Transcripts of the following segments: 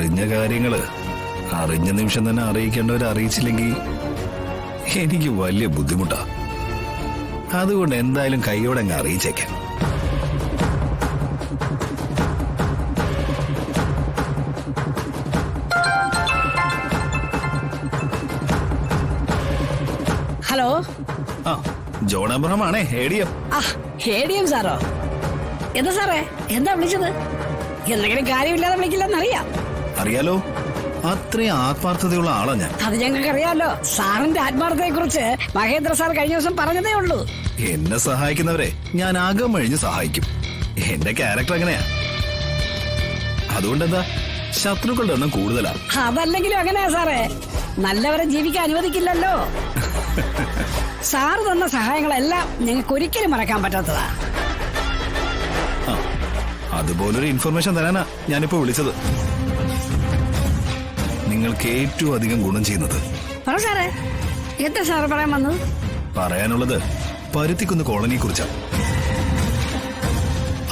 അറിഞ്ഞ കാര്യങ്ങള് അറിഞ്ഞ നിമിഷം തന്നെ അറിയിക്കേണ്ടവരെ അറിയിച്ചില്ലെങ്കിൽ എനിക്ക് വലിയ ബുദ്ധിമുട്ടാ. അതുകൊണ്ട് എന്തായാലും കൈയോടെ അങ്ങ് അറിയിച്ചേക്കാം. ഹലോ, ആ ജോൺ അബ്രഹാം ആണേ, ADM. ADM സാറോ? എന്താ സാറേ, എന്താ വിളിച്ചത്? എന്തെങ്കിലും കാര്യമില്ലാതെ വിളിക്കില്ലെന്നറിയാം. അറിയാലോ, അത്രയും ആത്മാർത്ഥതയുള്ള ആളാ ഞാൻ. അത് ഞങ്ങൾക്ക് അറിയാലോ. സാറിന്റെ ആത്മാർത്ഥതയെ കുറിച്ച് മഹേന്ദ്ര സാർ കഴിഞ്ഞ ദിവസം പറഞ്ഞതേ ഉള്ളൂ. എന്നെ സഹായിക്കുന്നവരെ ഞാൻ അകമഴിഞ്ഞ് സഹായിക്കും. എന്റെ ക്യാരക്ടർ അങ്ങനെയാ. അതുകൊണ്ടെന്താ, ശത്രുക്കളുടെ എണ്ണം കൂടുതലാ. അതല്ലെങ്കിലും അങ്ങനെയാ സാറേ, നല്ലവരെ ജീവിക്കാൻ അനുവദിക്കില്ലല്ലോ. സാറ് തന്ന സഹായങ്ങളെല്ലാം ഞങ്ങൾക്ക് ഒരിക്കലും മറക്കാൻ പറ്റാത്തതാ. അതുപോലൊരു ഇൻഫർമേഷൻ തരാനാ ഞാനിപ്പോ വിളിച്ചത്. നിങ്ങൾക്ക് ഏറ്റവും അധികം ഗുണം ചെയ്യുന്നത്. പറ സാറേ, എന്താ സാറ് പറയാൻ വന്നത്? പറയാനുള്ളത് പരുത്തിക്കുന്ന് കോളനിയെ കുറിച്ചാണ്.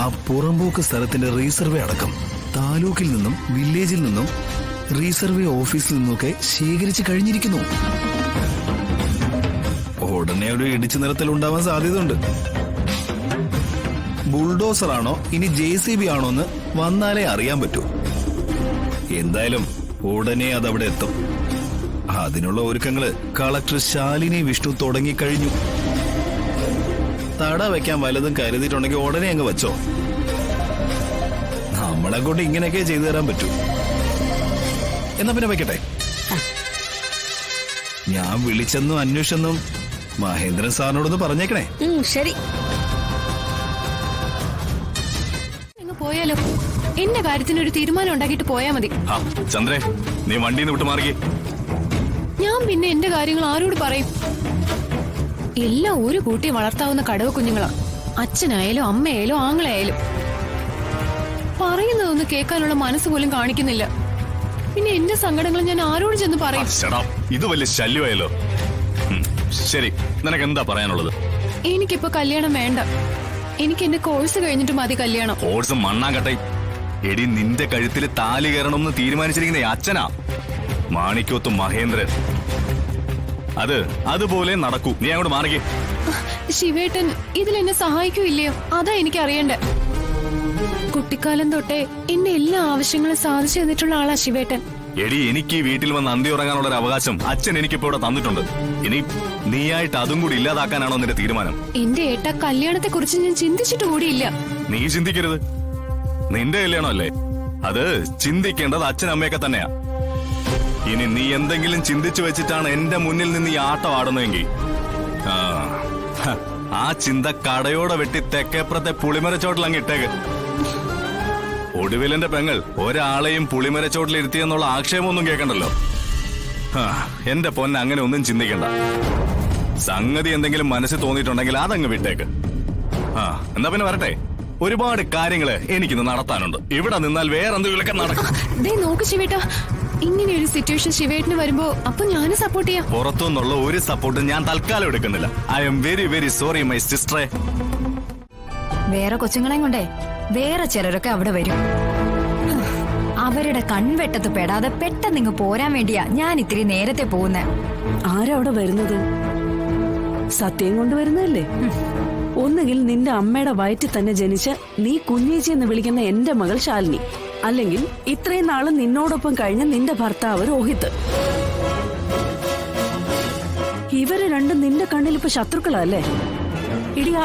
ആ പുറമ്പോക്ക് സ്ഥലത്തിന്റെ റീസർവേ അടക്കം താലൂക്കിൽ നിന്നും വില്ലേജിൽ നിന്നും റീസർവേ ഓഫീസിൽ നിന്നൊക്കെ ശേഖരിച്ചു കഴിഞ്ഞിരിക്കുന്നു. ഉടനെ ഒരു ഇടിച്ചു നിരത്തൽ ഉണ്ടാവാൻ സാധ്യതയുണ്ട്. ബുൾഡോസർ ആണോ ഇനി JCB ആണോ എന്ന് വന്നാലേ അറിയാൻ പറ്റൂ. എന്തായാലും ഉടനെ അതവിടെ എത്തും. അതിനുള്ള ഒരുക്കങ്ങള് കളക്ടർ ശാലിനി വിഷ്ണു തുടങ്ങിക്കഴിഞ്ഞു. തട വെക്കാൻ വല്ലതും കരുതിയിട്ടുണ്ടെങ്കിൽ ഉടനെ അങ്ങ് വെച്ചോ. നമ്മളെ കൊണ്ട് ഇങ്ങനെയൊക്കെ ചെയ്തു തരാൻ പറ്റൂ. എന്നാ പിന്നെ വെക്കട്ടെ. ഞാൻ വിളിച്ചെന്നും അന്വേഷിച്ചെന്നും മഹേന്ദ്രൻ സാറിനോടൊന്ന് പറഞ്ഞേക്കണേ. ശരി. പോയാലോ, എന്റെ കാര്യത്തിന് ഒരു തീരുമാനം ഉണ്ടാക്കിയിട്ട് പോയാ മതി. ചന്ദ്രേ, നീ വണ്ടിന്ന് വിട്ട് മാറിയേ. ഞാൻ പിന്നെ എന്റെ കാര്യങ്ങൾ ആരോട് പറയും? എല്ലാം ഒരു കൂട്ടി വളർത്താവുന്ന കടവ കുഞ്ഞുങ്ങളാ. അച്ഛനായാലും അമ്മയായാലും ആങ്ങളായാലും. പറയുന്നതൊന്ന് കേൾക്കാനുള്ള മനസ്സ് പോലും കാണിക്കുന്നില്ല. പിന്നെ എന്റെ സങ്കടങ്ങൾ ഞാൻ ആരോട് ചെന്ന് പറയും? ഇത് വലിയ ശല്യമായല്ലോ. ശരി, നിനക്ക് എന്താ പറയാനുള്ളത്? എനിക്കിപ്പോ കല്യാണം വേണ്ട. എനിക്ക് എന്റെ കോഴ്സ് കഴിഞ്ഞിട്ട് മതി കല്യാണം. കോഴ്സ് മണ്ണാങ്കട്ടെ. എടി, നിന്റെ കഴുത്തിൽ താലി കയറണമെന്ന് തീരുമാനിച്ചിരിക്കുന്ന അച്ഛനാ, മാണിക്കോത്ത് മഹേന്ദ്രൻ. അതുപോലെ നടക്കൂ. നീ അങ്ങോട്ട് മാറിക്കേ. ശിവേട്ടൻ ഇതിലെന്നെ സഹായിക്കൂല്ലയോ? അതാ എനിക്ക് അറിയണ്ടേ. കുട്ടിക്കാലം തൊട്ടേ എന്റെ എല്ലാ ആവശ്യങ്ങളും സാധിച്ചു തന്നിട്ടുള്ള ആളാ ശിവേട്ടൻ. എടി, എനിക്ക് ഈ വീട്ടിൽ വന്ന് അന്തി ഉറങ്ങാനുള്ള ഒരു അവകാശം അച്ഛൻ എനിക്കിപ്പോ ഇവിടെ തന്നിട്ടുണ്ട്. ഇനി നീയായിട്ട് അതും കൂടി ഇല്ലാതാക്കാനാണോ നിന്റെ തീരുമാനം? എന്റെ ഏട്ട കല്യാണത്തെ കുറിച്ച് ഞാൻ ചിന്തിച്ചിട്ട് കൂടിയില്ല. നീ ചിന്തിക്കരുത്. നിന്റെ കല്യാണം അല്ലേ, അത് ചിന്തിക്കേണ്ടത് അച്ഛനമ്മയൊക്കെ തന്നെയാ. ഇനി നീ എന്തെങ്കിലും ചിന്തിച്ചു വെച്ചിട്ടാണ് എന്റെ മുന്നിൽ നിന്ന് ഈ ആട്ടം ആടുന്നതെങ്കിൽ ആ ചിന്ത കടയോടെ വെട്ടി തെക്കേപ്പുറത്തെ പുളിമരച്ചോട്ടിൽ അങ്ങ് ഇട്ടേക്ക്. ഒടുവിൽ എന്റെ പെങ്ങൾ ഒരാളെയും പുളിമരച്ചോട്ടിൽ ഇരുത്തിയെന്നുള്ള ആക്ഷേപമൊന്നും കേൾക്കണ്ടല്ലോ. എന്റെ പൊന്നെ, അങ്ങനെ ഒന്നും ചിന്തിക്കണ്ട. സംഗതി എന്തെങ്കിലും മനസ്സിൽ തോന്നിയിട്ടുണ്ടെങ്കിൽ അതങ്ങ് വിട്ടേക്ക്. എന്നാ പിന്നെ വരട്ടെ. ഒരുപാട് കാര്യങ്ങള് എനിക്കിന്ന് നടത്താനുണ്ട്. ഇവിടെ നിന്നാൽ വേറെന്തെങ്കിലുമൊക്കെ നടക്കും. നോക്ക് ശിവേട്ട, ഇങ്ങനെ ഒരു സിറ്റുവേഷൻ ശിവേട്ടിന് വരുമ്പോ അപ്പൊ ഞാനും സപ്പോർട്ട് ചെയ്യാം. പുറത്തുനിന്നുള്ള ഒരു സപ്പോർട്ടും ഞാൻ തൽക്കാലം എടുക്കുന്നില്ല. I am very very sorry my സിസ്റ്ററെ. വേറെ കൊച്ചുങ്ങളെയും കൊണ്ടേ വേറെ ചിലരൊക്കെ അവിടെ വരും. അവരുടെ കൺവെട്ടത്ത് പെടാതെ പെട്ടെന്ന് ഇങ്ങ് പോരാൻ വേണ്ടിയാ ഞാൻ ഇത്തിരി നേരത്തെ പോകുന്നേ. ആരവിടെ വരുന്നത്? സത്യം കൊണ്ടുവരുന്നതല്ലേ? ഒന്നുകിൽ നിന്റെ അമ്മയുടെ വയറ്റിൽ തന്നെ ജനിച്ച നീ കുഞ്ഞേച്ചി എന്ന് വിളിക്കുന്ന എന്റെ മകൾ ശാലിനി, അല്ലെങ്കിൽ ഇത്രയും നാള് നിന്നോടൊപ്പം കഴിഞ്ഞ നിന്റെ ഭർത്താവ് രോഹിത്. ഇവര് രണ്ടും നിന്റെ കണ്ണിൽ ഇപ്പൊ ശത്രുക്കളല്ലേ? ഇടിയാ,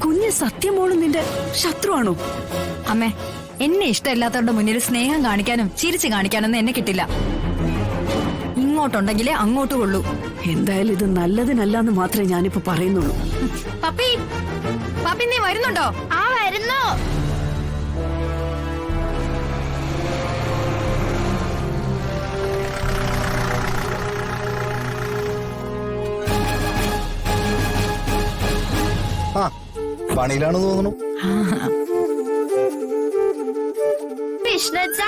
കുഞ്ഞ് സത്യമോളും നിന്റെ ശത്രുവാണോ? അമ്മേ, എന്നെ ഇഷ്ടമില്ലാത്തവരുടെ മുന്നിൽ സ്നേഹം കാണിക്കാനും ചിരിച്ചു കാണിക്കാനൊന്നും എന്നെ കിട്ടില്ല. ഇങ്ങോട്ടുണ്ടെങ്കിലേ അങ്ങോട്ടും ഉള്ളൂ. എന്തായാലും ഇത് നല്ലതിനല്ലാന്ന് മാത്രമേ ഞാനിപ്പോ പറയുന്നുള്ളൂ. പപ്പി, പപ്പി നീ വരുന്നുണ്ടോ? ആ വരുന്നു. പണിയിലാണെന്ന് തോന്നുന്നു. കൃഷ്ണച്ച,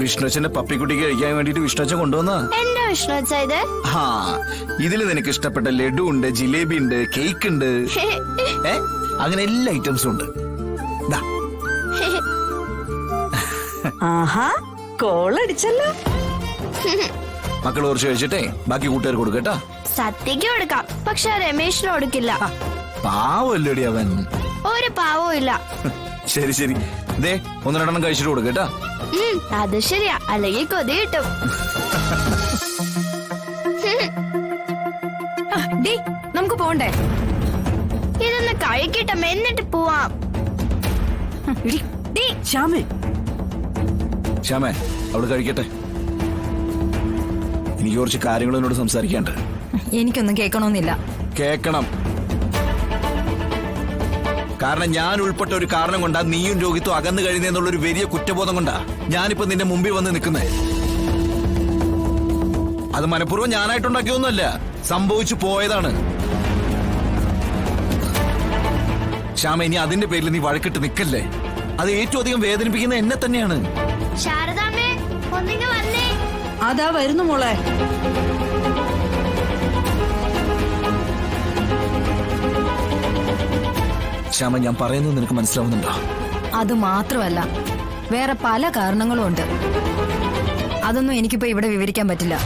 വിഷ്ണുച്ചന്റെ പപ്പിക്കുട്ടിക്ക് കഴിക്കാൻ വേണ്ടിട്ട് വിഷ്ണുച്ച കൊണ്ടുവന്ന എന്റെ വിഷ്ണു വെച്ചാ ഇത് ആ ഇതില് നിനക്ക് ഇഷ്ടപ്പെട്ട ലഡു ഉണ്ട്, ജിലേബി ഉണ്ട്, കേക്ക് ഉണ്ട്, അങ്ങനെ എല്ലാ ഐറ്റംസും ഉണ്ട്. ദാ, ആഹാ കോളടിച്ചല്ലോ. മക്കൾ കുറച്ച് കഴിച്ചിട്ടേ ബാക്കി കൂട്ടുകാർ കൊടുക്കട്ടാ. സത്യക്ക് കൊടുക്കാം, പക്ഷെ രമേശിന് കൊടുക്കില്ല. പാവല്ലേടി അവൻ. ഒരു പാവവും ഇല്ല. ശരി ശരി, ദേ ഒന്ന് രണ്ടെണ്ണം കഴിച്ചിട്ട് കൊടുക്കട്ടാ. അത് ശരിയാ, അല്ലെങ്കിൽ കൊതി കിട്ടും. ഡി നമുക്ക് പോണ്ടേ? ഇതൊന്ന് കഴിക്കട്ടെ, എന്നിട്ട് പോവാം. ശ്യാമേ, ശ്യാമേ അവള് കഴിക്കട്ടെ. എനിക്ക് കുറച്ച് കാര്യങ്ങൾ എന്നോട് സംസാരിക്കാണ്ട്. എനിക്കൊന്നും കേൾക്കണമെന്നില്ല. കേക്കണം. കാരണം ഞാൻ ഉൾപ്പെട്ട ഒരു കാരണം കൊണ്ടാ നീയും രോഹിത്തും അകന്നു കഴിയുന്നെന്നുള്ളൊരു വലിയ കുറ്റബോധം കൊണ്ടാ ഞാനിപ്പോ നിന്റെ മുമ്പിൽ വന്ന് നിൽക്കുന്നേ. അത് മനഃപൂർവ്വം ഞാനായിട്ടുണ്ടാക്കിയൊന്നുമല്ല, സംഭവിച്ചു പോയതാണ്. ശ്യാമ, ഇനി അതിന്റെ പേരിൽ നീ വഴക്കിട്ട് നിൽക്കല്ലേ. അത് ഏറ്റവും അധികം വേദനിപ്പിക്കുന്ന എന്നെ തന്നെയാണ്. ശാരദാമ്മേ, ഒന്നിങ്ങ് വന്നേ. അതാ വരുന്നു മോളെ. ശ്യാമ, ഞാൻ പറയുന്നത് നിനക്ക് മനസ്സിലാവുന്നുണ്ടോ? അത് മാത്രമല്ല, വേറെ പല കാരണങ്ങളും ഉണ്ട്. അതൊന്നും എനിക്കിപ്പോ ഇവിടെ വിവരിക്കാൻ പറ്റില്ല.